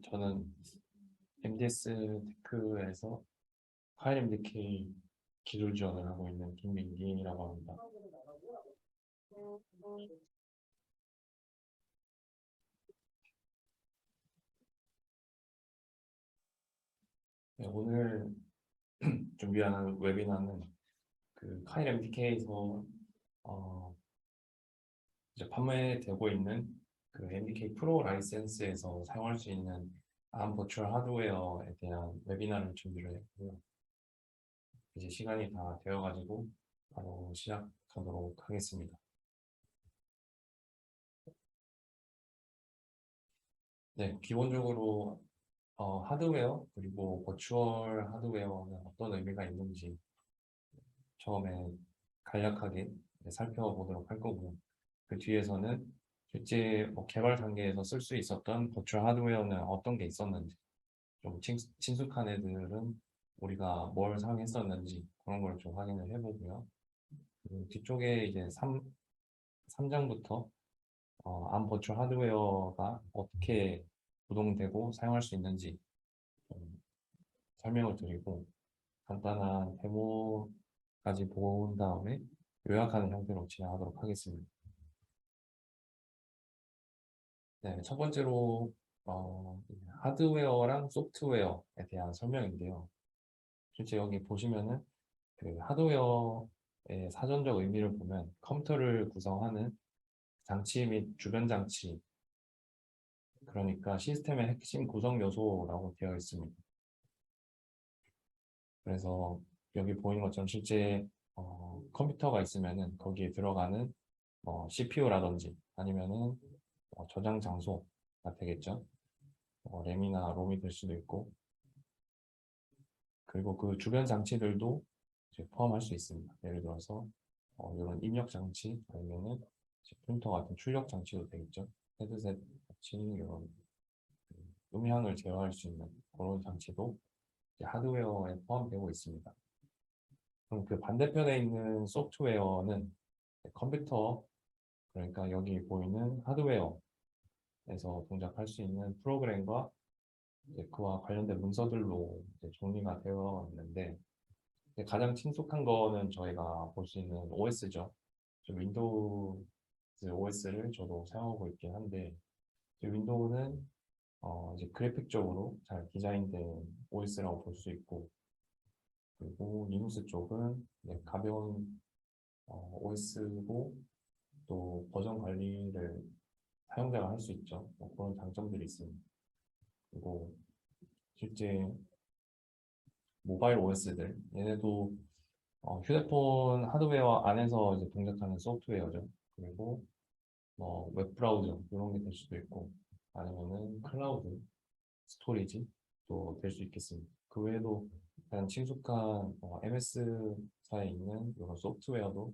저는 MDS 테크에서 IMDK 기술 지원을 하고 있는 김민기라고 합니다. 네, 오늘 준비하는 웨비나는 그 IMDK에서 이제 판매되고 있는 그 MDK 프로 라이센스에서 사용할 수 있는 암 버추얼 하드웨어에 대한 웨비나를 준비를 했고요. 이제 시간이 다 되어가지고 바로 시작하도록 하겠습니다. 네, 기본적으로 하드웨어 그리고 버추얼 하드웨어는 어떤 의미가 있는지 처음에 간략하게 살펴보도록 할 거고요. 그 뒤에서는 실제 개발 단계에서 쓸 수 있었던 버추얼 하드웨어는 어떤 게 있었는지, 좀 친숙한 애들은 우리가 뭘 사용했었는지 그런 걸 좀 확인을 해보고요. 뒤쪽에 이제 3장부터 암 버추얼 하드웨어가 어떻게 구동되고 사용할 수 있는지 좀 설명을 드리고, 간단한 데모까지 본 다음에 요약하는 형태로 진행하도록 하겠습니다. 네, 첫 번째로 하드웨어랑 소프트웨어에 대한 설명인데요. 실제 여기 보시면은 그 하드웨어의 사전적 의미를 보면 컴퓨터를 구성하는 장치 및 주변 장치, 그러니까 시스템의 핵심 구성 요소라고 되어 있습니다. 그래서 여기 보이는 것처럼 실제 컴퓨터가 있으면은 거기에 들어가는 CPU라든지 아니면은 저장 장소가 되겠죠. 램이나 롬이 될 수도 있고, 그리고 그 주변 장치들도 이제 포함할 수 있습니다. 예를 들어서 이런 입력 장치 아니면은 프린터 같은 출력 장치도 되겠죠. 헤드셋 같이 이런 음향을 제어할 수 있는 그런 장치도 이제 하드웨어에 포함되고 있습니다. 그럼 그 반대편에 있는 소프트웨어는 컴퓨터, 그러니까 여기 보이는 하드웨어에서 동작할 수 있는 프로그램과 이제 그와 관련된 문서들로 이제 정리가 되어 있는데, 가장 친숙한 거는 저희가 볼 수 있는 OS죠. 윈도우 OS를 저도 사용하고 있긴 한데, 윈도우는 이제 그래픽적으로 잘 디자인된 OS라고 볼 수 있고, 그리고 리눅스 쪽은 가벼운 OS고 또 버전 관리를 사용자가 할 수 있죠. 그런 장점들이 있습니다. 그리고 실제 모바일 OS들, 얘네도 휴대폰 하드웨어 안에서 이제 동작하는 소프트웨어죠. 그리고 웹브라우저 이런 게 될 수도 있고, 아니면은 클라우드 스토리지도 될 수 있겠습니다. 그 외에도 가장 친숙한 MS사에 있는 이런 소프트웨어도,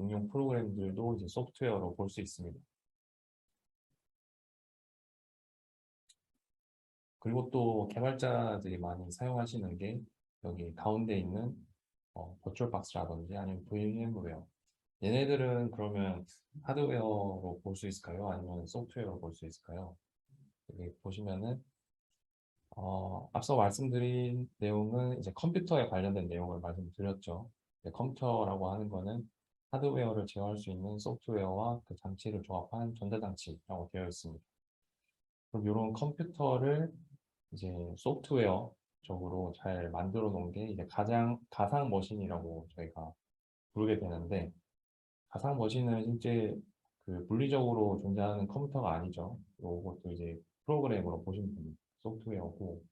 응용 프로그램들도 이제 소프트웨어로 볼 수 있습니다. 그리고 또 개발자들이 많이 사용하시는 게 여기 가운데 있는 버추얼박스라든지 아니면 VM웨어, 얘네들은 그러면 하드웨어로 볼 수 있을까요? 아니면 소프트웨어로 볼 수 있을까요? 여기 보시면은 앞서 말씀드린 내용은 이제 컴퓨터에 관련된 내용을 말씀드렸죠. 컴퓨터라고 하는 거는 하드웨어를 제어할 수 있는 소프트웨어와 그 장치를 조합한 전자장치라고 되어 있습니다. 그럼 이런 컴퓨터를 이제 소프트웨어적으로 잘 만들어 놓은 게 이제 가상 머신이라고 저희가 부르게 되는데, 가상 머신은 실제 그 물리적으로 존재하는 컴퓨터가 아니죠. 이것도 이제 프로그램으로 보시면 됩니다. 소프트웨어고,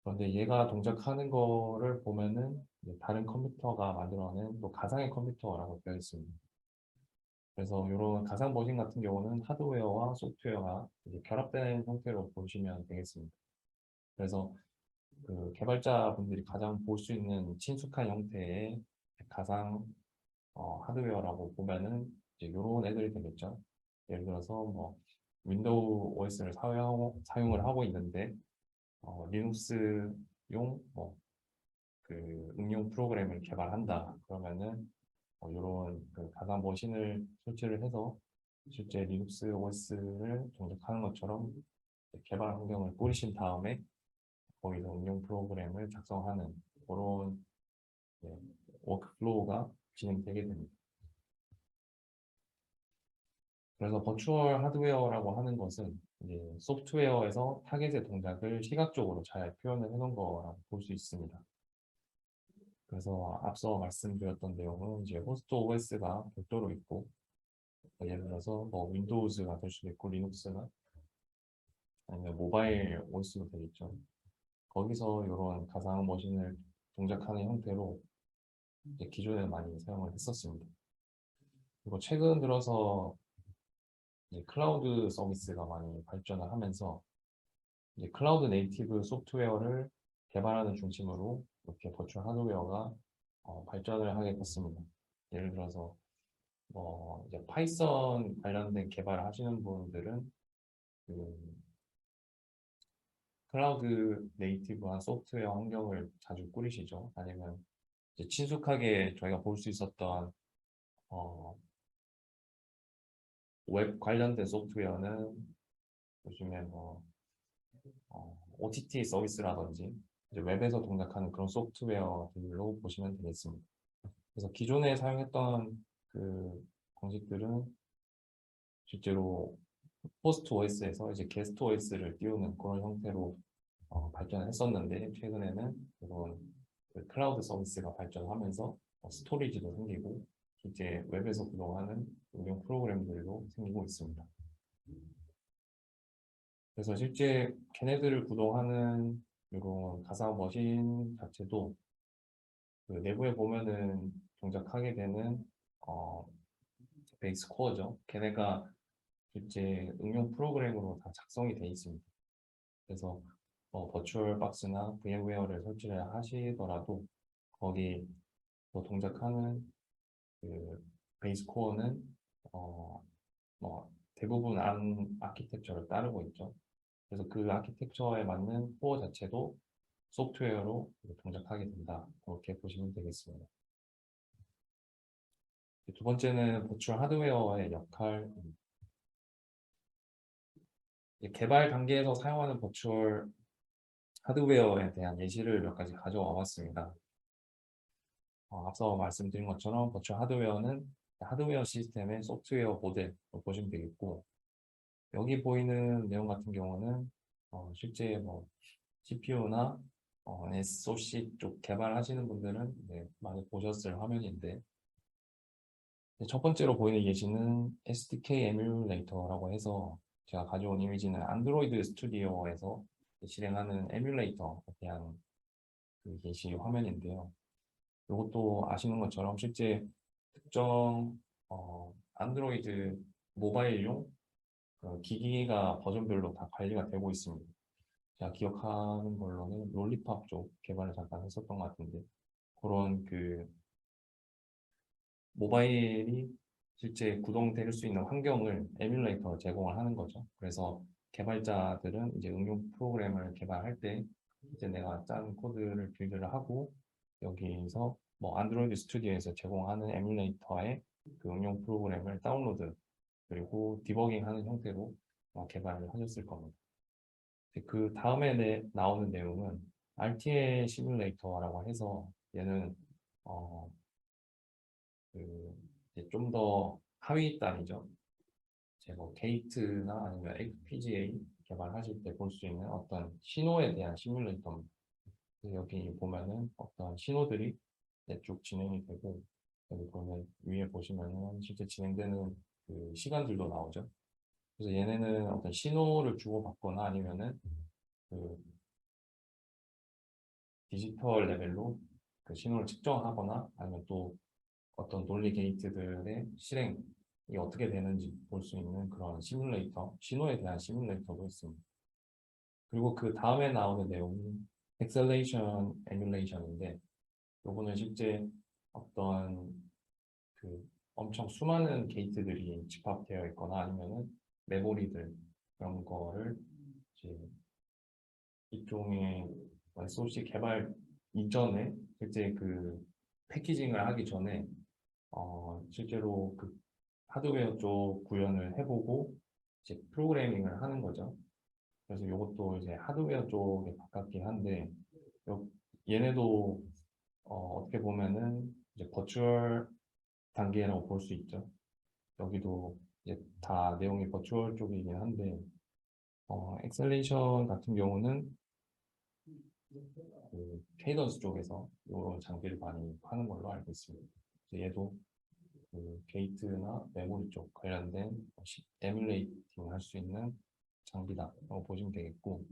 그런데 얘가 동작하는 거를 보면은 이제 다른 컴퓨터가 만들어낸 또 가상의 컴퓨터라고 되어 있습니다. 그래서 이런 가상 머신 같은 경우는 하드웨어와 소프트웨어가 이제 결합된 형태로 보시면 되겠습니다. 그래서 그 개발자분들이 가장 볼 수 있는 친숙한 형태의 가상 하드웨어라고 보면은 이제 이런 애들이 되겠죠. 예를 들어서 윈도우 OS를 사용을 하고 있는데 리눅스용 그 응용 프로그램을 개발한다. 그러면은 이런 그 가상 머신을 설치를 해서 실제 리눅스 OS를 동작하는 것처럼 개발 환경을 꾸리신 다음에 거기서 응용 프로그램을 작성하는 그런 워크플로우가 진행되게 됩니다. 그래서 버추얼 하드웨어라고 하는 것은 이제 소프트웨어에서 타겟의 동작을 시각적으로 잘 표현을 해놓은 거라고 볼 수 있습니다. 그래서 앞서 말씀드렸던 내용은 이제 호스트 OS가 별도로 있고, 예를 들어서 뭐 윈도우즈가 될 수도 있고 리눅스나 아니면 모바일 OS도 되겠죠. 거기서 이런 가상 머신을 동작하는 형태로 이제 기존에 많이 사용을 했었습니다. 그리고 최근 들어서 이제 클라우드 서비스가 많이 발전을 하면서 이제 클라우드 네이티브 소프트웨어를 개발하는 중심으로 이렇게 버추얼 하드웨어가 발전을 하게 됐습니다. 예를 들어서 이제 파이썬 관련된 개발을 하시는 분들은 그 클라우드 네이티브한 소프트웨어 환경을 자주 꾸리시죠. 아니면 이제 친숙하게 저희가 볼 수 있었던 어, 웹 관련된 소프트웨어는 요즘에 OTT 서비스라든지 이제 웹에서 동작하는 그런 소프트웨어들로 보시면 되겠습니다. 그래서 기존에 사용했던 그 방식들은 실제로 호스트 OS에서 이제 게스트 OS를 띄우는 그런 형태로 발전을 했었는데 최근에는 이런 그 클라우드 서비스가 발전하면서 스토리지도 생기고 이제 웹에서 구동하는 응용 프로그램들도 생기고 있습니다. 그래서 실제 걔네들을 구동하는 이런 가상 머신 자체도 그 내부에 보면은 동작하게 되는 어, 베이스 코어죠. 걔네가 실제 응용 프로그램으로 다 작성이 돼 있습니다. 그래서 버추얼 박스나 VM웨어를 설치를 하시더라도 거기 동작하는 그 베이스 코어는 어, 대부분 ARM 아키텍처를 따르고 있죠. 그래서 그 아키텍처에 맞는 코어 자체도 소프트웨어로 동작하게 된다. 그렇게 보시면 되겠습니다. 두 번째는 버추얼 하드웨어의 역할. 개발 단계에서 사용하는 버추얼 하드웨어에 대한 예시를 몇 가지 가져와 봤습니다. 앞서 말씀드린 것처럼 버추얼 하드웨어는 하드웨어 시스템의 소프트웨어 모델로 보시면 되겠고, 여기 보이는 내용 같은 경우는 실제 CPU나 SoC 쪽 개발하시는 분들은 많이 보셨을 화면인데, 첫 번째로 보이는 예시는 SDK 에뮬레이터라고 해서 제가 가져온 이미지는 안드로이드 스튜디오에서 실행하는 에뮬레이터에 대한 그 예시 화면인데요. 이것도 아시는 것처럼 실제 특정 안드로이드 모바일용 그 기기가 버전별로 다 관리가 되고 있습니다. 제가 기억하는 걸로는 롤리팝 쪽 개발을 잠깐 했었던 것 같은데 그런 그 모바일이 실제 구동될 수 있는 환경을 에뮬레이터 제공을 하는 거죠. 그래서 개발자들은 이제 응용 프로그램을 개발할 때 이제 내가 짠 코드를 빌드를 하고 여기서 안드로이드 스튜디오에서 제공하는 에뮬레이터의 그 응용 프로그램을 다운로드 그리고 디버깅하는 형태로 개발을 하셨을 겁니다. 그 다음에 나오는 내용은 RTA 시뮬레이터라고 해서 얘는 어, 좀 더 하위 단위죠. 게이트나 아니면 FPGA 개발하실 때 볼 수 있는 어떤 신호에 대한 시뮬레이터입니다. 여기 보면은 어떤 신호들이 쭉 진행이 되고 여기 보면 위에 보시면은 실제 진행되는 그 시간들도 나오죠. 그래서 얘네는 어떤 신호를 주고받거나 아니면은 그 디지털 레벨로 그 신호를 측정하거나 아니면 또 어떤 논리 게이트들의 실행이 어떻게 되는지 볼 수 있는 그런 시뮬레이터, 신호에 대한 시뮬레이터도 있습니다. 그리고 그 다음에 나오는 내용은 엑셀레이션 에뮬레이션인데 요거는 실제 어떤 그 엄청 수많은 게이트들이 집합되어 있거나 아니면은 메모리들 그런 거를 이제 일종의 SoC 개발 이전에 실제 그 패키징을 하기 전에 실제로 그 하드웨어 쪽 구현을 해보고 이제 프로그래밍을 하는 거죠. 그래서 이것도 이제 하드웨어 쪽에 가깝긴 한데 요- 얘네도 어떻게 보면은 이제 버추얼 단계라고 볼 수 있죠. 여기도 이제 다 내용이 버추얼 쪽이긴 한데 엑셀레이션 같은 경우는 그 케이던스 쪽에서 이런 장비를 많이 파는 걸로 알고 있습니다. 그래서 얘도 그 게이트나 메모리 쪽 관련된 에뮬레이팅 할 수 있는 장비다라고 보시면 되겠고,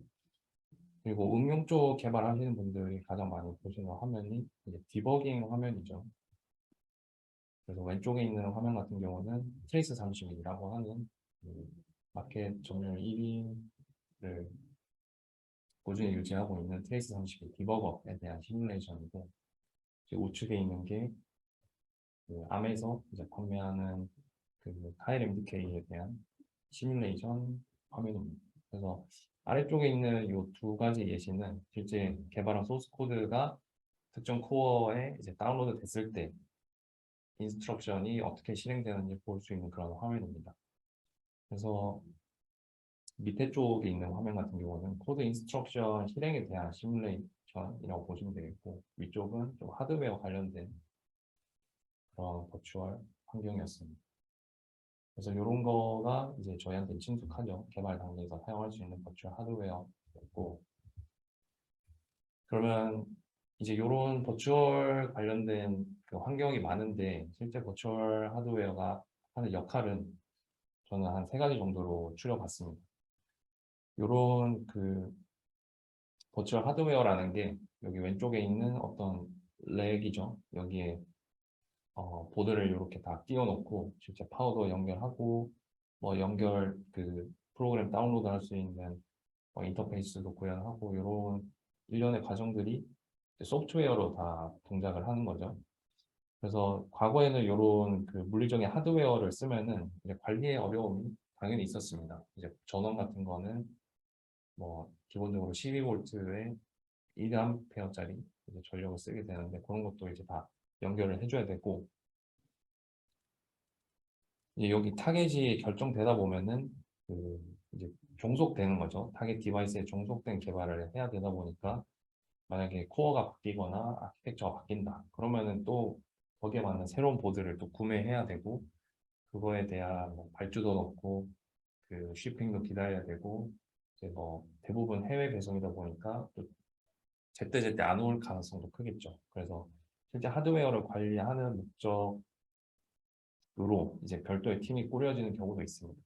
그리고 응용 쪽 개발하시는 분들이 가장 많이 보시는 화면이 이제 디버깅 화면이죠. 그래서 왼쪽에 있는 화면 같은 경우는 트레이스 30이라고 하는 그 마켓 점유율 1위를 꾸준히 유지하고 있는 트레이스 30의 디버거에 대한 시뮬레이션이고, 이제 우측에 있는 게 그 암에서 이제 판매하는 그 카일 MDK에 대한 시뮬레이션 화면입니다. 그래서 아래쪽에 있는 이 두 가지 예시는 실제 개발한 소스 코드가 특정 코어에 이제 다운로드 됐을 때 인스트럭션이 어떻게 실행되는지 볼 수 있는 그런 화면입니다. 그래서 밑에 쪽에 있는 화면 같은 경우는 코드 인스트럭션 실행에 대한 시뮬레이션이라고 보시면 되겠고, 위쪽은 좀 하드웨어 관련된 그런 버추얼 환경이었습니다. 그래서 이런 거가 이제 저희한테 친숙하죠. 개발 단계에서 사용할 수 있는 버추얼 하드웨어였고, 그러면 이제 이런 버추얼 관련된 그 환경이 많은데 실제 버추얼 하드웨어가 하는 역할은 저는 한 세 가지 정도로 추려봤습니다. 이런 그 버추얼 하드웨어라는 게 여기 왼쪽에 있는 어떤 렉이죠. 여기에 보드를 이렇게 다 띄워놓고 실제 파워도 연결하고 뭐 연결 그 프로그램 다운로드 할 수 있는 인터페이스도 구현하고 이런 일련의 과정들이 소프트웨어로 다 동작을 하는 거죠. 그래서 과거에는 이런 그 물리적인 하드웨어를 쓰면은 이제 관리에 어려움이 당연히 있었습니다. 이제 전원 같은 거는 뭐 기본적으로 12V에 1A짜리 전력을 쓰게 되는데 그런 것도 이제 다 연결을 해줘야 되고, 이제 여기 타겟이 결정되다 보면은 그 이제 종속되는 거죠. 타겟 디바이스에 종속된 개발을 해야 되다 보니까 만약에 코어가 바뀌거나 아키텍처가 바뀐다. 그러면은 또 거기에 맞는 새로운 보드를 또 구매해야 되고, 그거에 대한 뭐 발주도 넣고 그 shipping도 기다려야 되고, 이제 뭐 대부분 해외 배송이다 보니까 또 제때제때 안 올 가능성도 크겠죠. 그래서 실제 하드웨어를 관리하는 목적으로 이제 별도의 팀이 꾸려지는 경우도 있습니다.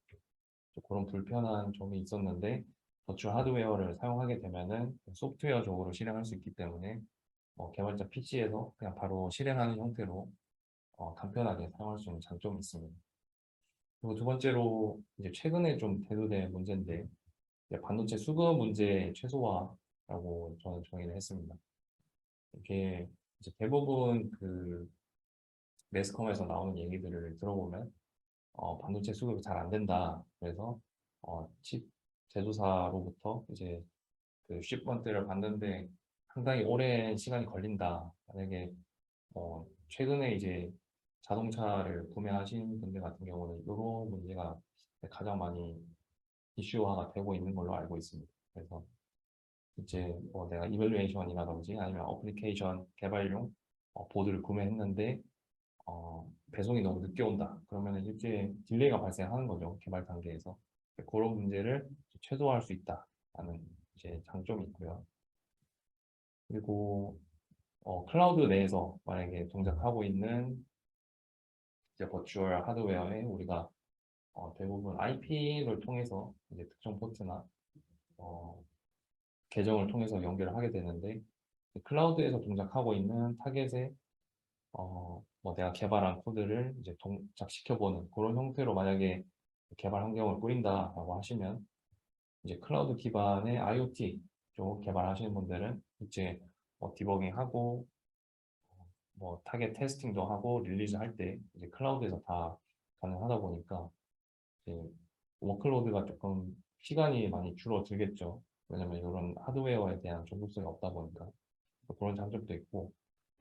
그런 불편한 점이 있었는데 버추얼 하드웨어를 사용하게 되면은 소프트웨어적으로 실행할 수 있기 때문에 개발자 PC에서 그냥 바로 실행하는 형태로 간편하게 사용할 수 있는 장점이 있습니다. 그리고 두 번째로 이제 최근에 좀 대두된 문제인데 이제 반도체 수급 문제 최소화라고 저는 정의를 했습니다. 이게 이제 대부분 그 매스컴에서 나오는 얘기들을 들어보면 반도체 수급이 잘 안 된다. 그래서 칩 제조사로부터 이제 그 쉽먼트를 받는데 상당히 오랜 시간이 걸린다. 만약에 최근에 이제 자동차를 구매하신 분들 같은 경우는 이런 문제가 가장 많이 이슈화가 되고 있는 걸로 알고 있습니다. 그래서 이제 뭐 내가 이밸류에이션이라든지 아니면 어플리케이션 개발용 보드를 구매했는데 배송이 너무 늦게 온다. 그러면 일주일 딜레이가 발생하는 거죠. 개발 단계에서. 그런 문제를 최소화할 수 있다라는 이제 장점이 있고요. 그리고 클라우드 내에서 만약에 동작하고 있는 이제 버추얼 하드웨어에 우리가 대부분 IP를 통해서 이제 특정 포트나 어, 계정을 통해서 연결을 하게 되는데 클라우드에서 동작하고 있는 타겟에 뭐 내가 개발한 코드를 이제 동작시켜보는 그런 형태로 만약에 개발 환경을 꾸린다라고 하시면 이제 클라우드 기반의 IoT 쪽 개발하시는 분들은 이제 디버깅하고 뭐 타겟 테스팅도 하고 릴리즈 할 때 이제 클라우드에서 다 가능하다 보니까 이제 워크로드가 조금 시간이 많이 줄어들겠죠. 왜냐면 이런 하드웨어에 대한 전속성이 없다 보니까 그런 장점도 있고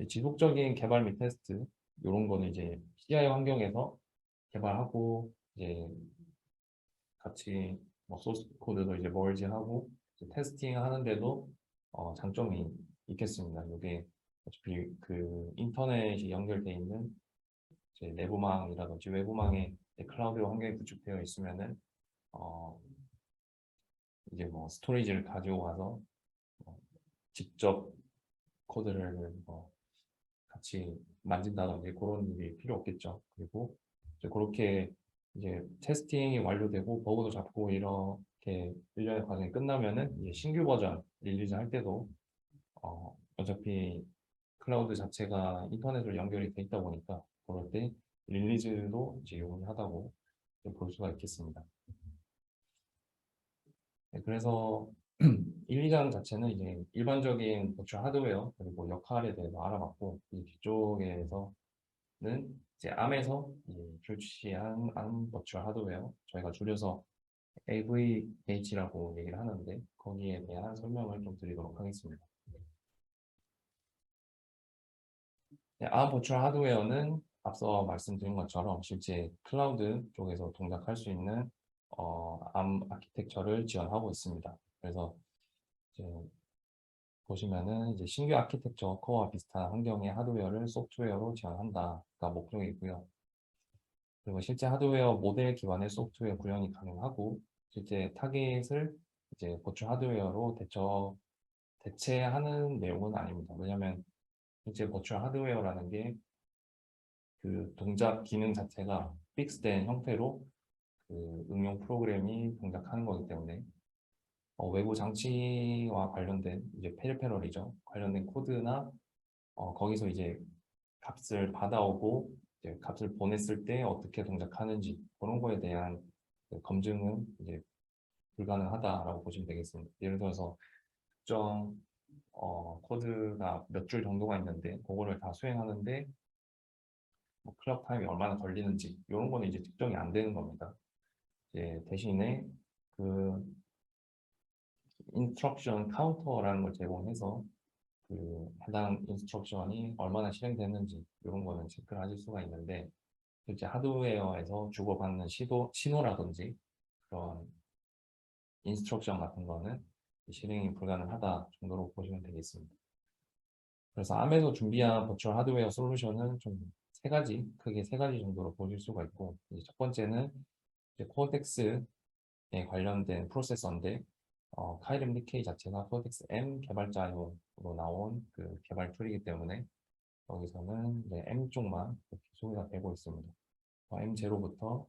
지속적인 개발 및 테스트 이런 거는 이제 CI 환경에서 개발하고 이제 같이 뭐 소스 코드도 이제 멀지하고 테스팅 하는데도 장점이 있겠습니다. 이게 어차피 그 인터넷이 연결돼 있는 이제 내부망이라든지 외부망에 클라우드 환경이 구축되어 있으면은 어, 이제 뭐 스토리지를 가지고 가서 어, 직접 코드를 뭐 같이 만진다든지 그런 일이 필요 없겠죠. 그리고 이제 그렇게 이제 테스팅이 완료되고 버그도 잡고 이렇게 일련의 과정이 끝나면은 이제 신규 버전 릴리즈 할 때도 어차피 클라우드 자체가 인터넷으로 연결이 돼 있다 보니까 그럴 때 릴리즈도 이제 용이하다고 볼 수가 있겠습니다. 네, 그래서 1, 2장 자체는 이제 일반적인 버추얼 하드웨어 그리고 역할에 대해서 알아봤고 이 뒤쪽에서는 이제 암에서 출시한 암 버추얼 하드웨어 저희가 줄여서 AVH라고 얘기를 하는데 거기에 대한 설명을 좀 드리도록 하겠습니다. 네, 암 버추얼 하드웨어는 앞서 말씀드린 것처럼 실제 클라우드 쪽에서 동작할 수 있는 암 아키텍처를 지원하고 있습니다. 그래서 이제 보시면은 이제 신규 아키텍처 코어와 비슷한 환경의 하드웨어를 소프트웨어로 지원한다가 목적이고요. 그리고 실제 하드웨어 모델 기반의 소프트웨어 구현이 가능하고 실제 타겟을 이제 버추얼 하드웨어로 대체하는 내용은 아닙니다. 왜냐하면 실제 버추얼 하드웨어라는 게 그 동작 기능 자체가 픽스된 형태로 그 응용 프로그램이 동작하는 거기 때문에 외부 장치와 관련된 이제 페리페럴이죠. 관련된 코드나 거기서 이제 값을 받아오고 이제 값을 보냈을 때 어떻게 동작하는지 그런 거에 대한 그 검증은 이제 불가능하다라고 보시면 되겠습니다. 예를 들어서 특정 코드가 몇 줄 정도가 있는데 그거를 다 수행하는데 뭐 클럭 타임이 얼마나 걸리는지 이런 거는 이제 측정이 안 되는 겁니다. 이제 대신에 그 인스트럭션 카운터라는 걸 제공해서 그 해당 인스트럭션이 얼마나 실행되는지 이런 거는 체크를 하실 수가 있는데 실제 하드웨어에서 주고받는 신호라든지 그런 인스트럭션 같은 거는 실행이 불가능하다 정도로 보시면 되겠습니다. 그래서 암에서 준비한 버추얼 하드웨어 솔루션은 좀 크게 세 가지 정도로 보실 수가 있고 첫 번째는 코어텍스에 관련된 프로세서인데 카이름 DK 자체가 코어텍스 M 개발자용으로 나온 그 개발 툴이기 때문에 여기서는 이제 M 쪽만 이렇게 소개가 되고 있습니다. M0부터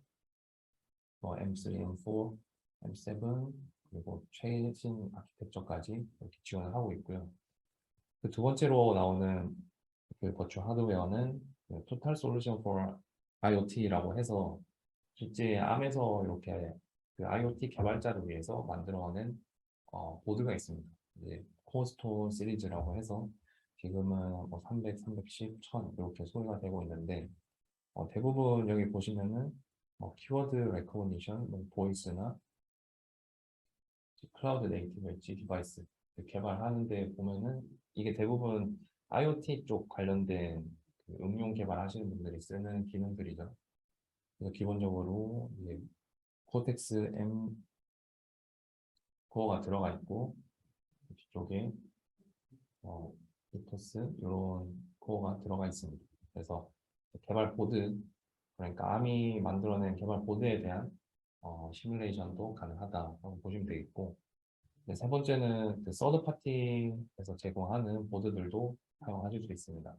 M3, M4, M7 그리고 최신 아키텍처까지 이렇게 지원을 하고 있고요. 그 두 번째로 나오는 그 버추얼 하드웨어는 그 Total Solution for IoT라고 해서 실제 암에서 이렇게 그 IoT 개발자를 위해서 만들어낸 보드가 있습니다. 이제 코어스톤 시리즈라고 해서 지금은 뭐 300, 310, 1000 이렇게 소개가 되고 있는데 대부분 여기 보시면은 키워드 레코니션, 보이스나 클라우드 네이티브 엣지 디바이스 개발하는데 보면은 이게 대부분 IoT 쪽 관련된 그 응용 개발하시는 분들이 쓰는 기능들이죠. 그래서 기본적으로 이제 코텍스 M 코어가 들어가 있고 뒤쪽에 이토스 이런 코어가 들어가 있습니다. 그래서 개발 보드 그러니까 암이 만들어낸 개발 보드에 대한 시뮬레이션도 가능하다고 보시면 되겠고 세 번째는 그 서드 파티에서 제공하는 보드들도 사용하실 수 있습니다.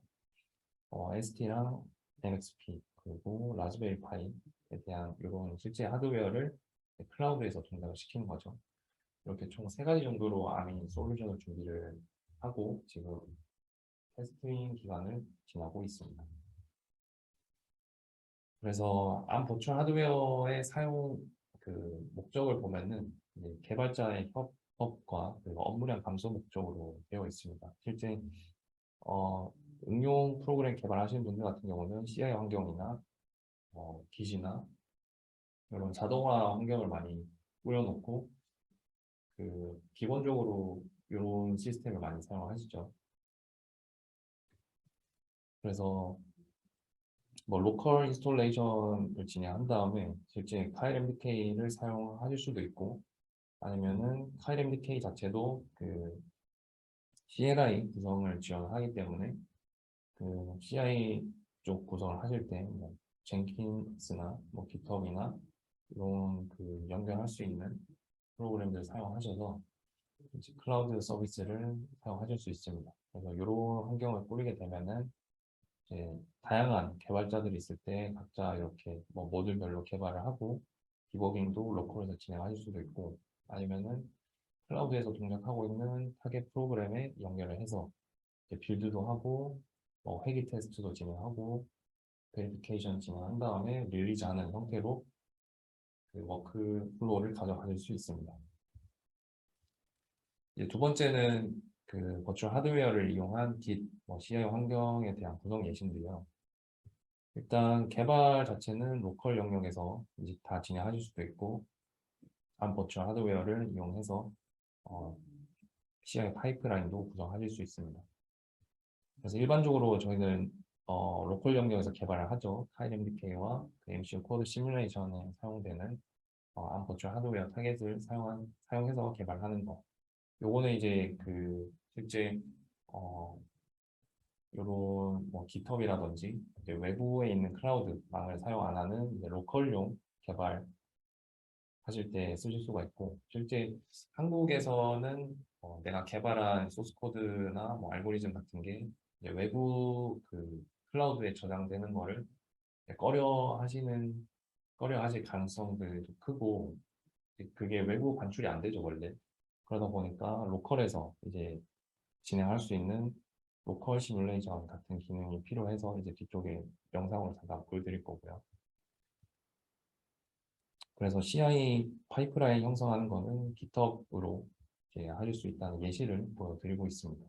ST랑 NXP 그리고 라즈베리 파이에 대한 이런 실제 하드웨어를 클라우드에서 동작을 시키는 거죠. 이렇게 총 세 가지 정도로 아미 솔루션을 준비를 하고 지금 테스팅 기간을 지나고 있습니다. 그래서 암 버추얼 하드웨어의 사용 그 목적을 보면은 이제 개발자의 협업과 그리고 업무량 감소 목적으로 되어 있습니다. 실제 응용 프로그램 개발하시는 분들 같은 경우는 CI 환경이나 기지나 이런 자동화 환경을 많이 꾸려놓고 그 기본적으로 이런 시스템을 많이 사용하시죠. 그래서 뭐 로컬 인스톨레이션을 진행한 다음에 실제 카이렘 DK를 사용하실 수도 있고 아니면은 카이엠디케이 자체도 그 CLI 구성을 지원하기 때문에 그 CI 쪽 구성을 하실 때 뭐 젠킨스나 뭐 깃허브나 이런 그 연결할 수 있는 프로그램들을 사용하셔서 이제 클라우드 서비스를 사용하실 수 있습니다. 그래서 이런 환경을 꾸리게 되면은 이제 다양한 개발자들이 있을 때 각자 이렇게 뭐 모듈별로 개발을 하고 디버깅도 로컬에서 진행하실 수도 있고 아니면은 클라우드에서 동작하고 있는 타겟 프로그램에 연결을 해서 이제 빌드도 하고 뭐 회기 테스트도 진행하고 베리피케이션 진행한 다음에 릴리즈하는 형태로 그 워크 플로우를 가져가실 수 있습니다. 이제 두 번째는 그 버추얼 하드웨어를 이용한 Git, 뭐 CI 환경에 대한 구성 예시인데요. 일단 개발 자체는 로컬 영역에서 이제 다 진행하실 수도 있고, 안 버추얼 하드웨어를 이용해서 CI 파이프라인도 구성하실 수 있습니다. 그래서 일반적으로 저희는 로컬 영역에서 개발을 하죠. 카이엠디케이와 그 MCU 코드 시뮬레이션에 사용되는 암 버추얼 하드웨어 타겟을 사용해서 개발하는 거. 요거는 이제 그 실제 어, 요런 뭐 깃허브라든지 외부에 있는 클라우드망을 사용 안 하는 이제 로컬용 개발하실 때 쓰실 수가 있고 실제 한국에서는 내가 개발한 소스 코드나 뭐 알고리즘 같은 게 이제 외부 그 클라우드에 저장되는 거를 꺼려 하실 가능성들도 크고 그게 외부 반출이 안 되죠 원래. 그러다 보니까 로컬에서 이제 진행할 수 있는 로컬 시뮬레이션 같은 기능이 필요해서 이제 뒤쪽에 영상으로 잠깐 보여드릴 거고요. 그래서 CI 파이프라인 형성하는 거는 GitHub으로 이제 하실 수 있다는 예시를 보여드리고 있습니다.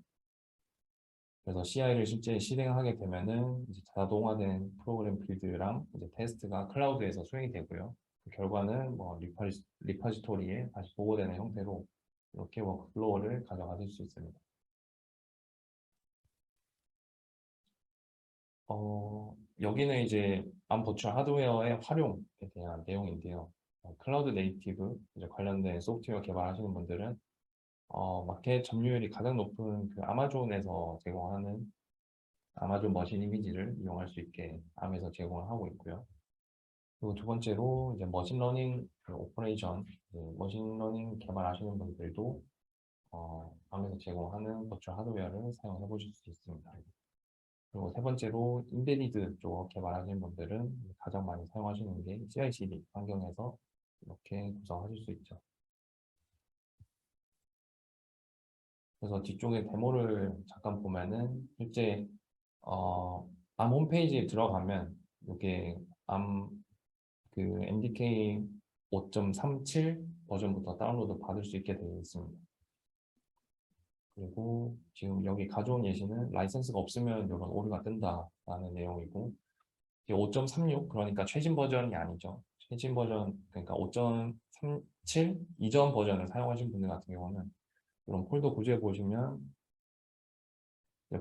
그래서 CI를 실제 실행하게 되면은 이제 자동화된 프로그램 빌드랑 이제 테스트가 클라우드에서 수행이 되고요. 그 결과는 뭐 리파지토리에 다시 보고되는 형태로 이렇게 워크플로우를 가져가실 수 있습니다. 여기는 이제 암 버추얼 하드웨어의 활용에 대한 내용인데요. 클라우드 네이티브 이제 관련된 소프트웨어 개발하시는 분들은 마켓 점유율이 가장 높은 그 아마존에서 제공하는 아마존 머신 이미지를 이용할 수 있게 암에서 제공을 하고 있고요. 그리고 두 번째로 이제 머신러닝 그 오퍼레이션, 머신러닝 개발하시는 분들도 암에서 제공하는 버추얼 하드웨어를 사용해 보실 수 있습니다. 그리고 세 번째로 인베디드 쪽 개발하시는 분들은 가장 많이 사용하시는 게 CI/CD 환경에서 이렇게 구성하실 수 있죠. 그래서 뒤쪽에 데모를 잠깐 보면은 실제 암 홈페이지에 들어가면 이게 암 그 MDK 5.37 버전부터 다운로드 받을 수 있게 되어 있습니다. 그리고 지금 여기 가져온 예시는 라이선스가 없으면 이런 오류가 뜬다라는 내용이고 5.36 그러니까 최신 버전이 아니죠. 최신 버전 그러니까 5.37 이전 버전을 사용하신 분들 같은 경우는 이런 폴더 구조에 보시면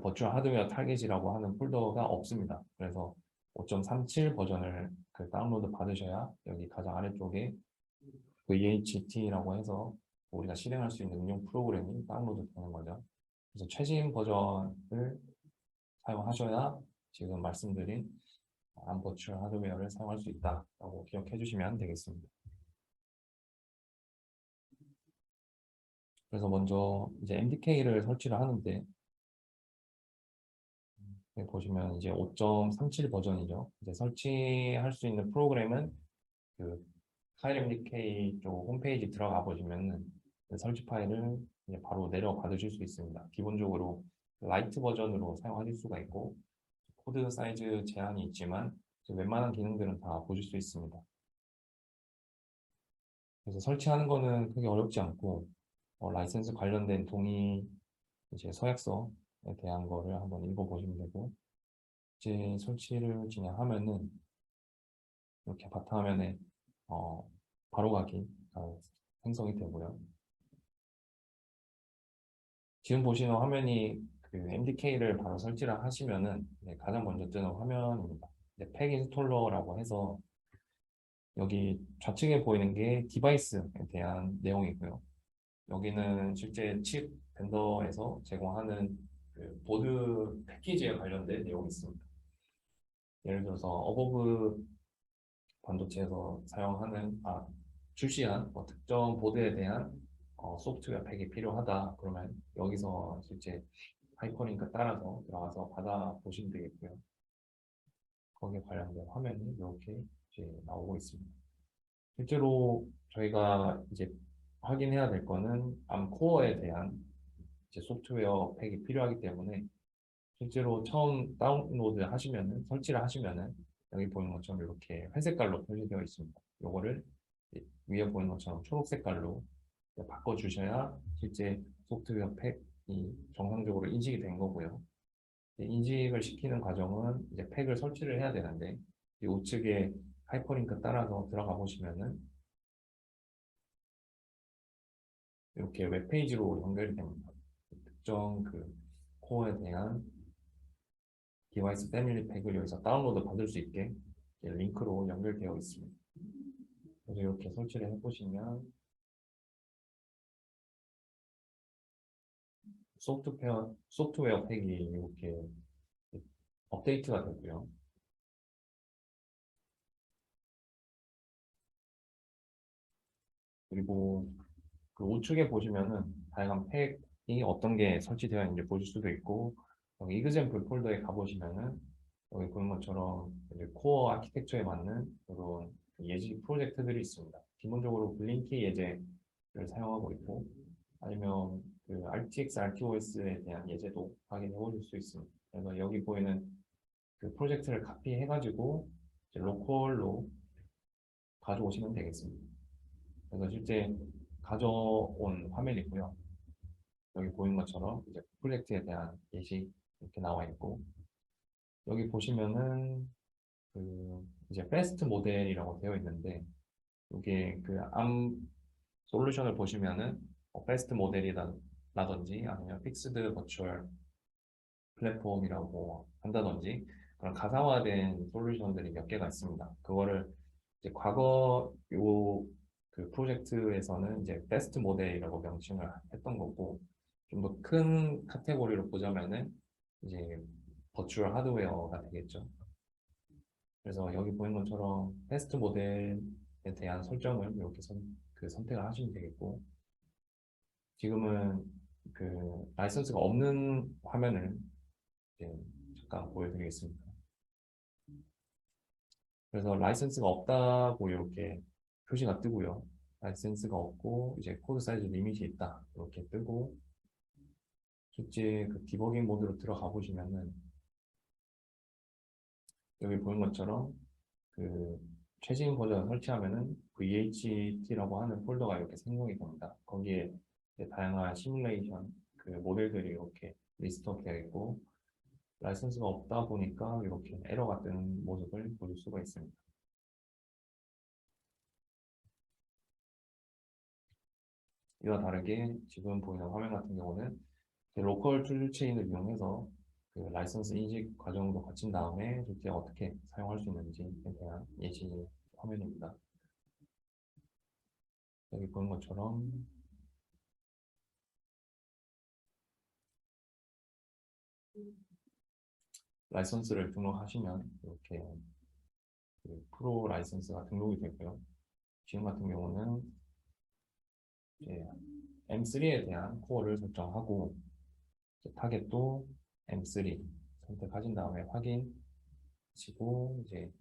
버추얼 하드웨어 타겟이라고 하는 폴더가 없습니다. 그래서 5.37 버전을 그 다운로드 받으셔야 여기 가장 아래쪽에 VHT라고 해서 우리가 실행할 수 있는 응용 프로그램이 다운로드 되는 거죠. 그래서 최신 버전을 사용하셔야 지금 말씀드린 암버추얼 하드웨어를 사용할 수 있다라고 기억해 주시면 되겠습니다. 그래서 먼저 이제 MDK를 설치를 하는데 여기 보시면 이제 5.37 버전이죠. 이제 설치할 수 있는 프로그램은 그 파일 MDK 쪽 홈페이지 들어가 보시면은 그 설치 파일을 이제 바로 내려 받으실 수 있습니다. 기본적으로 라이트 버전으로 사용하실 수가 있고 코드 사이즈 제한이 있지만 웬만한 기능들은 다 보실 수 있습니다. 그래서 설치하는 거는 크게 어렵지 않고 라이센스 관련된 동의 이제 서약서에 대한 거를 한번 읽어보시면 되고 이제 설치를 진행하면은 이렇게 바탕화면에 바로가기 생성이 되고요. 지금 보시는 화면이 그 MDK를 바로 설치를 하시면은 가장 먼저 뜨는 화면입니다. 팩 인스톨러라고 해서 여기 좌측에 보이는 게 디바이스에 대한 내용이고요. 여기는 실제 칩 벤더에서 제공하는 그 보드 패키지에 관련된 내용이 있습니다. 예를 들어서 어버브 반도체에서 출시한 특정 보드에 대한 소프트웨어 팩이 필요하다. 그러면 여기서 실제 하이퍼링크 따라서 들어가서 받아 보시면 되겠고요. 거기에 관련된 화면이 이렇게 이제 나오고 있습니다. 실제로 저희가 이제 확인해야 될 거는 암 코어에 대한 이제 소프트웨어 팩이 필요하기 때문에 실제로 처음 다운로드 하시면은 설치를 하시면은 여기 보이는 것처럼 이렇게 회색깔로 표시되어 있습니다. 요거를 위에 보이는 것처럼 초록 색깔로 바꿔주셔야 실제 소프트웨어 팩이 정상적으로 인식이 된 거고요. 인식을 시키는 과정은 이제 팩을 설치를 해야 되는데 이 우측에 하이퍼링크 따라서 들어가 보시면은 이렇게 웹페이지로 연결이 됩니다. 특정 그 코어에 대한 디바이스 패밀리 팩을 여기서 다운로드 받을 수 있게 링크로 연결되어 있습니다. 그래서 이렇게 설치를 해보시면 소프트웨어 팩이 이렇게 업데이트가 되고요. 그리고 그 우측에 보시면은 다양한 팩이 어떤 게 설치되어 있는지 보실 수도 있고 여기 이그젠플 폴더에 가보시면은 여기 보는 것처럼 이제 코어 아키텍처에 맞는 그런 예시 프로젝트들이 있습니다. 기본적으로 블링키 예제를 사용하고 있고 아니면 그 RTX, RTOS에 대한 예제도 확인해 보실 수 있습니다. 그래서 여기 보이는 그 프로젝트를 카피해가지고 이제 로컬로 가져오시면 되겠습니다. 그래서 실제 가져온 화면이고요. 여기 보이는 것처럼 이제 프로젝트에 대한 예시 이렇게 나와 있고 여기 보시면은 그 이제 패스트 모델이라고 되어 있는데 이게 그 암 솔루션을 보시면은 패스트 모델이라든지 아니면 픽스드 버추얼 플랫폼이라고 한다든지 그런 가상화된 솔루션들이 몇 개가 있습니다. 그거를 이제 과거 요 그 프로젝트에서는 이제 베스트 모델이라고 명칭을 했던 거고 좀 더 큰 카테고리로 보자면은 이제 버추얼 하드웨어가 되겠죠. 그래서 여기 보이는 것처럼 베스트 모델에 대한 설정을 이렇게 선택을 하시면 되겠고 지금은 그 라이선스가 없는 화면을 이제 잠깐 보여드리겠습니다. 그래서 라이선스가 없다고 이렇게 표시가 뜨고요. 라이선스가 없고 이제 코드 사이즈 리밋이 있다 이렇게 뜨고 실제 그 디버깅 모드로 들어가 보시면은 여기 보는 것처럼 그 최신 버전 설치하면은 VHT라고 하는 폴더가 이렇게 생성이 됩니다. 거기에 이제 다양한 시뮬레이션 그 모델들이 이렇게 리스트업 되어 있고 라이선스가 없다 보니까 이렇게 에러가 뜨는 모습을 보실 수가 있습니다. 이와 다르게 지금 보이는 화면 같은 경우는 로컬 툴 체인을 이용해서 그 라이선스 인식 과정도 거친 다음에 실제 어떻게 사용할 수 있는지에 대한 예시 화면입니다. 여기 보는 것처럼 라이선스를 등록하시면 이렇게 그 프로 라이선스가 등록이 되고요. 지금 같은 경우는 이제 M3에 대한 코어를 설정하고 타겟도 M3 선택하신 다음에 확인하시고 이제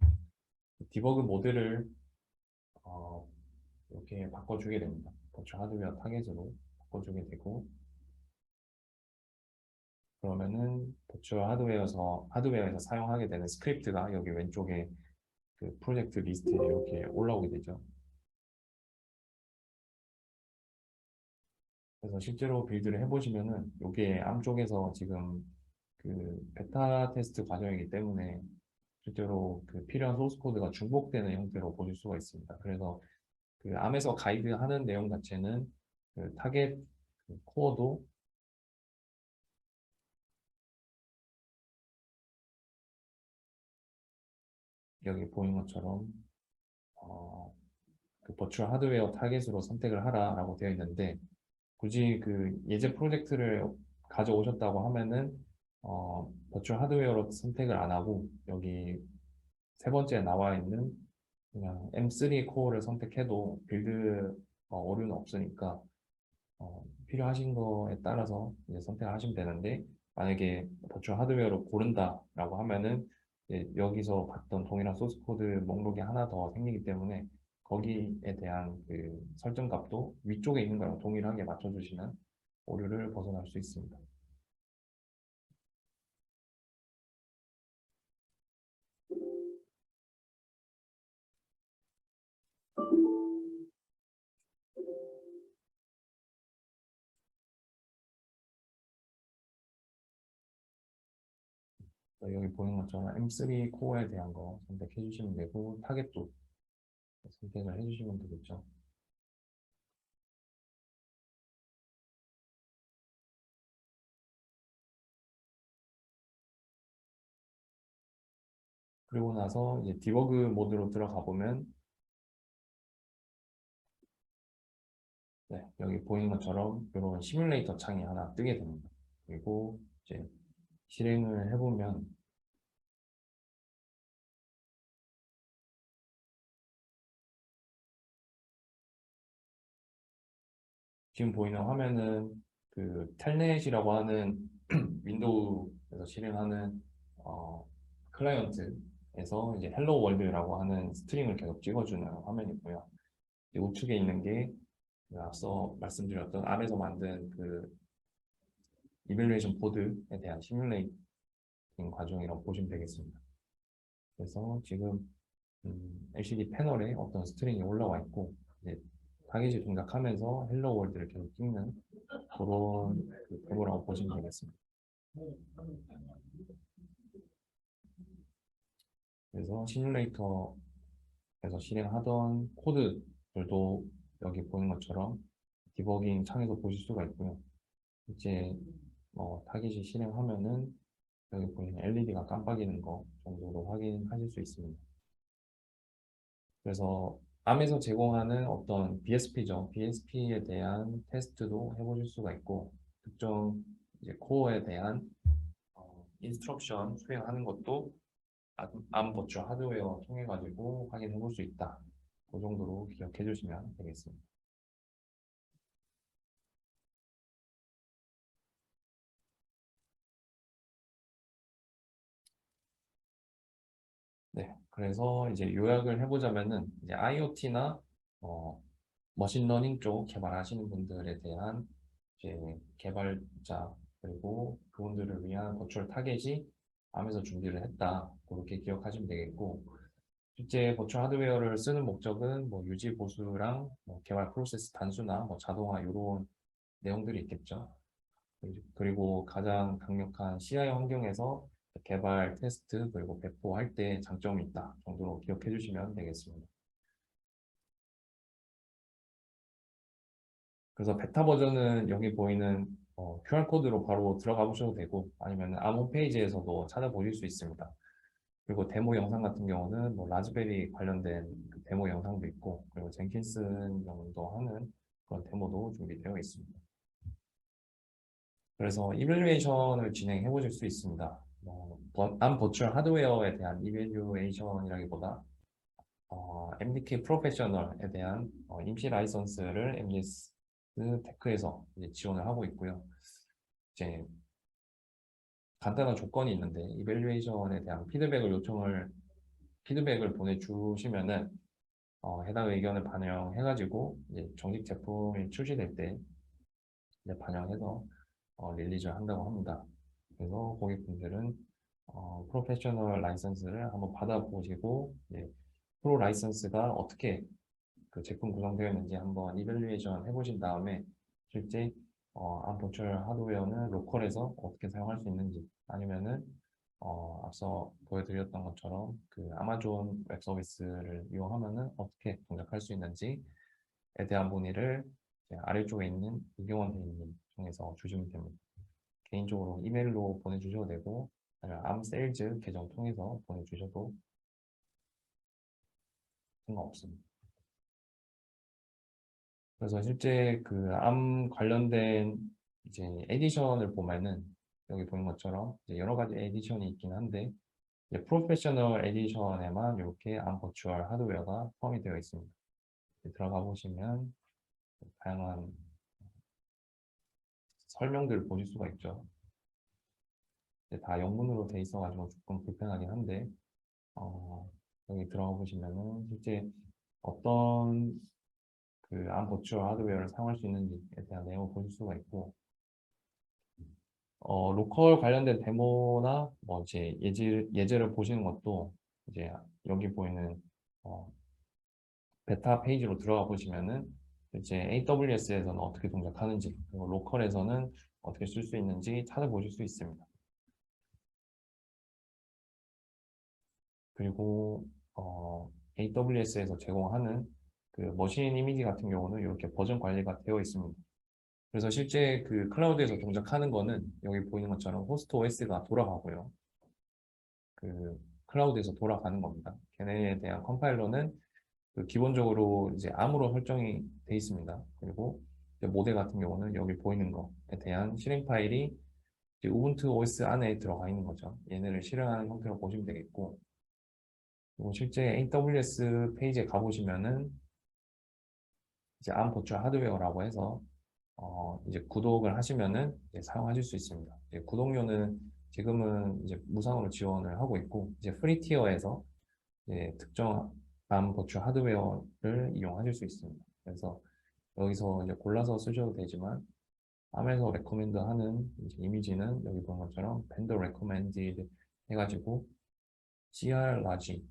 디버그 모드를 이렇게 바꿔주게 됩니다. 버추얼 하드웨어 타겟으로 바꿔주게 되고 그러면은 버추얼 하드웨어에서 사용하게 되는 스크립트가 여기 왼쪽에 그 프로젝트 리스트에 이렇게 올라오게 되죠. 그래서 실제로 빌드를 해보시면은 이게 암 쪽에서 지금 그 베타 테스트 과정이기 때문에 실제로 그 필요한 소스 코드가 중복되는 형태로 보실 수가 있습니다. 그래서 그 암에서 가이드하는 내용 자체는 그 타겟 그 코어도 여기 보이는 것처럼 그 버추얼 하드웨어 타겟으로 선택을 하라라고 되어 있는데 굳이 그 예제 프로젝트를 가져오셨다고 하면은 버추얼 하드웨어로 선택을 안 하고 여기 세 번째에 나와 있는 그냥 M3 코어를 선택해도 빌드 오류는 없으니까 필요하신 거에 따라서 이제 선택을 하시면 되는데 만약에 버추얼 하드웨어로 고른다라고 하면은 이제 여기서 봤던 동일한 소스 코드 목록이 하나 더 생기기 때문에 거기에 대한 그 설정 값도 위쪽에 있는 거랑 동일하게 맞춰주시면 오류를 벗어날 수 있습니다. 여기 보이는 것처럼 M3 코어에 대한 거 선택해 주시면 되고 타겟도 선택을 해주시면 되겠죠. 그리고 나서 이제 디버그 모드로 들어가 보면 네, 여기 보이는 것처럼 이런 시뮬레이터 창이 하나 뜨게 됩니다. 그리고 이제 실행을 해보면 지금 보이는 화면은 그 텔넷이라고 하는 윈도우에서 실행하는 클라이언트에서 이제 헬로 월드라고 하는 스트링을 계속 찍어주는 화면이고요. 이제 우측에 있는 게 그 앞서 말씀드렸던 R에서 만든 그 이밸루에이션 보드에 대한 시뮬레이팅 과정이라고 보시면 되겠습니다. 그래서 지금 LCD 패널에 어떤 스트링이 올라와 있고 이제 타겟이 동작하면서 헬로 월드를 계속 찍는 그런 그 데모라고 보시면 되겠습니다. 그래서 시뮬레이터에서 실행하던 코드들도 여기 보는 것처럼 디버깅 창에서 보실 수가 있고요. 이제 타깃이 실행하면은 여기 보이는 LED가 깜빡이는 거 정도로 확인하실 수 있습니다. 그래서 암에서 제공하는 어떤 BSP죠. BSP에 대한 테스트도 해보실 수가 있고 특정 이제 코어에 대한 인스트럭션 수행하는 것도 암 버추얼 하드웨어 통해 가지고 확인해 볼 수 있다. 그 정도로 기억해 주시면 되겠습니다. 네, 그래서 이제 요약을 해보자면은 이제 IoT나 머신러닝 쪽 개발하시는 분들에 대한 이제 개발자 그리고 그분들을 위한 버추얼 타겟이 암에서 준비를 했다. 그렇게 기억하시면 되겠고 실제 버추얼 하드웨어를 쓰는 목적은 뭐 유지 보수랑 뭐 개발 프로세스 단순화, 뭐 자동화 이런 내용들이 있겠죠. 그리고 가장 강력한 CI 환경에서 개발, 테스트, 그리고 배포할 때 장점이 있다 정도로 기억해 주시면 되겠습니다. 그래서 베타 버전은 여기 보이는 QR코드로 바로 들어가 보셔도 되고 아니면 암 홈페이지에서도 찾아보실 수 있습니다. 그리고 데모 영상 같은 경우는 뭐 라즈베리 관련된 그 데모 영상도 있고 그리고 젠킨슨 정도 하는 그런 데모도 준비되어 있습니다. 그래서 이밸류에이션을 진행해 보실 수 있습니다. 암 버추얼 하드웨어에 대한 이밸류에이션이라기보다 MDK 프로페셔널에 대한 임시 라이선스를 MDS 테크에서 이제 지원을 하고 있고요. 이제 간단한 조건이 있는데 이밸류에이션에 대한 피드백을 보내주시면은 해당 의견을 반영해가지고 이제 정식 제품이 출시될 때 이제 반영해서 릴리즈를 한다고 합니다. 그래서 고객분들은 프로페셔널 라이선스를 한번 받아보시고 이제 프로 라이선스가 어떻게 그 제품 구성되어 있는지 한번 이밸류에이션 해보신 다음에 실제 암버추얼 하드웨어는 로컬에서 어떻게 사용할 수 있는지 아니면은 앞서 보여드렸던 것처럼 그 아마존 웹 서비스를 이용하면은 어떻게 동작할 수 있는지에 대한 문의를 아래쪽에 있는 이경원 대리님 통해서 주시면 됩니다. 개인적으로 이메일로 보내주셔도 되고 아니면 암세일즈 계정 통해서 보내주셔도 상관없습니다. 그래서 실제 그 암 관련된 이제 에디션을 보면은 여기 보는 것처럼 이제 여러 가지 에디션이 있긴 한데 이제 프로페셔널 에디션에만 이렇게 암 버추얼 하드웨어가 포함이 되어 있습니다. 들어가 보시면 다양한 설명들을 보실 수가 있죠. 다 영문으로 돼 있어가지고 조금 불편하긴 한데 여기 들어가 보시면은 실제 어떤 그 암 버추얼 하드웨어를 사용할 수 있는지에 대한 내용을 보실 수가 있고 로컬 관련된 데모나 뭐 이제 예제를 보시는 것도 이제 여기 보이는 베타 페이지로 들어가 보시면은 이제 AWS에서는 어떻게 동작하는지 그리고 로컬에서는 어떻게 쓸 수 있는지 찾아보실 수 있습니다. 그리고 AWS에서 제공하는 그 머신 이미지 같은 경우는 이렇게 버전 관리가 되어 있습니다. 그래서 실제 그 클라우드에서 동작하는 거는 여기 보이는 것처럼 호스트 OS가 돌아가고요. 그 클라우드에서 돌아가는 겁니다. 걔네에 대한 컴파일러는 그 기본적으로 이제 암으로 설정이 돼 있습니다. 그리고 이제 모델 같은 경우는 여기 보이는 거에 대한 실행 파일이 이제 우분투 OS 안에 들어가 있는 거죠. 얘네를 실행하는 형태로 보시면 되겠고, 그리고 실제 AWS 페이지에 가보시면은 이제 암 버추얼 하드웨어라고 해서 이제 구독을 하시면은 이제 사용하실 수 있습니다. 이제 구독료는 지금은 이제 무상으로 지원을 하고 있고, 이제 프리 티어에서 이제 특정 암 버추얼 하드웨어를 이용하실 수 있습니다. 그래서 여기서 이제 골라서 쓰셔도 되지만 암에서 레코멘드 하는 이미지는 여기 보는 것처럼 벤더 레코멘디드 해가지고 CR 라지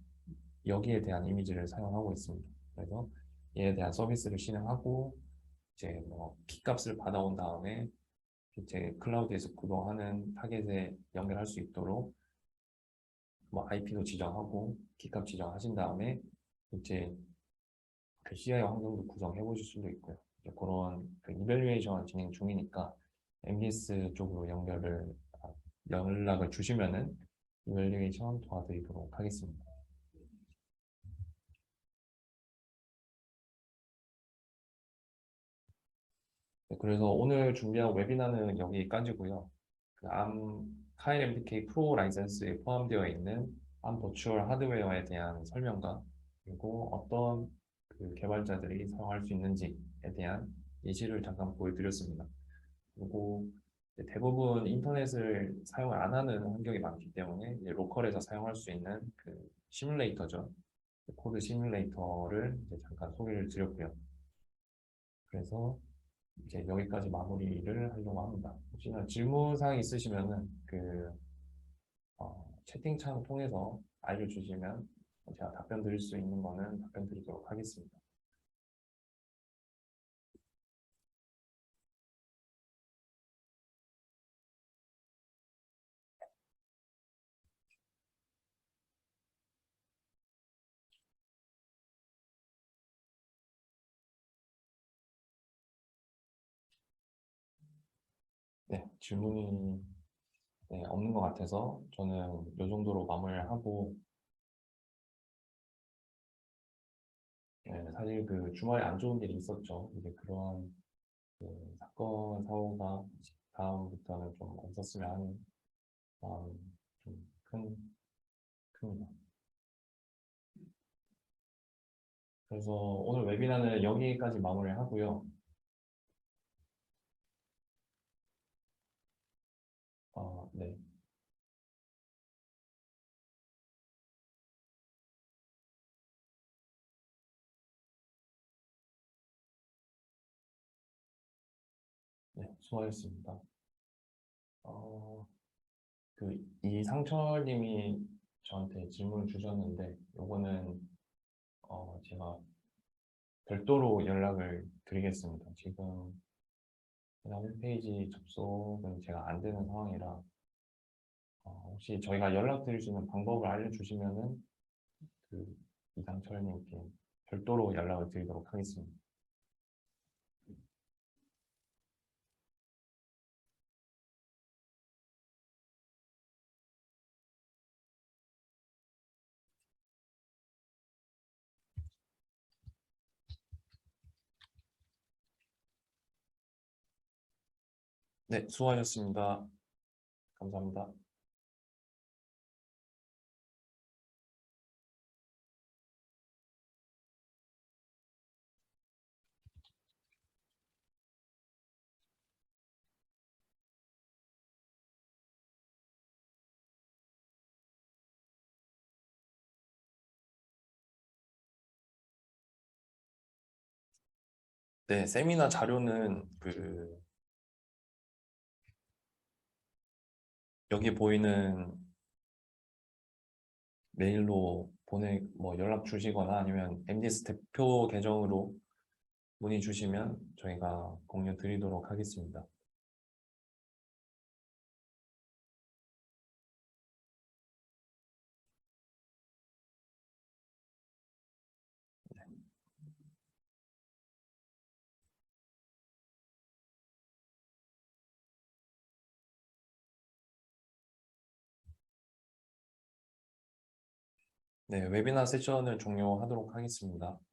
여기에 대한 이미지를 사용하고 있습니다. 그래서 얘에 대한 서비스를 실행하고 이제 뭐 키값을 받아온 다음에 이제 클라우드에서 구동하는 타겟에 연결할 수 있도록 뭐 IP도 지정하고 키값 지정하신 다음에 이제 그 CI 환경도 구성해 보실 수도 있고요. 이제 그런 그 이밸류에이션 진행 중이니까 MBS 쪽으로 연락을 주시면은 이밸류에이션 도와드리도록 하겠습니다. 네, 그래서 오늘 준비한 웨비나는 여기까지고요. 그 카일 MDK 프로 라이센스에 포함되어 있는 암 버추얼 하드웨어에 대한 설명과 그리고 어떤 그 개발자들이 사용할 수 있는지에 대한 예시를 잠깐 보여드렸습니다. 그리고 대부분 인터넷을 사용을 안 하는 환경이 많기 때문에 이제 로컬에서 사용할 수 있는 그 시뮬레이터죠. 코드 시뮬레이터를 이제 잠깐 소개를 드렸고요. 그래서 이제 여기까지 마무리를 하려고 합니다. 혹시나 질문사항 있으시면은 채팅창 통해서 알려주시면 제가 답변 드릴 수 있는 거는 답변 드리도록 하겠습니다. 네, 질문이 없는 것 같아서 저는 이 정도로 마무리를 하고 사실 그 주말에 안 좋은 일이 있었죠. 이제 그런 그 사건 사고가 다음부터는 좀 없었으면 하는 마음이 큽니다. 그래서 오늘 웨비나는 여기까지 마무리를 하고요. 네. 네, 수고하셨습니다. 어, 이상철님이 저한테 질문을 주셨는데, 요거는, 제가 별도로 연락을 드리겠습니다. 지금 그냥 홈페이지 접속은 제가 안 되는 상황이라, 혹시 저희가 연락드릴 수 있는 방법을 알려주시면은, 그 이상철님께 별도로 연락을 드리도록 하겠습니다. 네, 수고하셨습니다. 감사합니다. 네, 세미나 자료는 여기 보이는 메일로 뭐 연락 주시거나 아니면 MDS 대표 계정으로 문의 주시면 저희가 공유 드리도록 하겠습니다. 네, 웨비나 세션을 종료하도록 하겠습니다.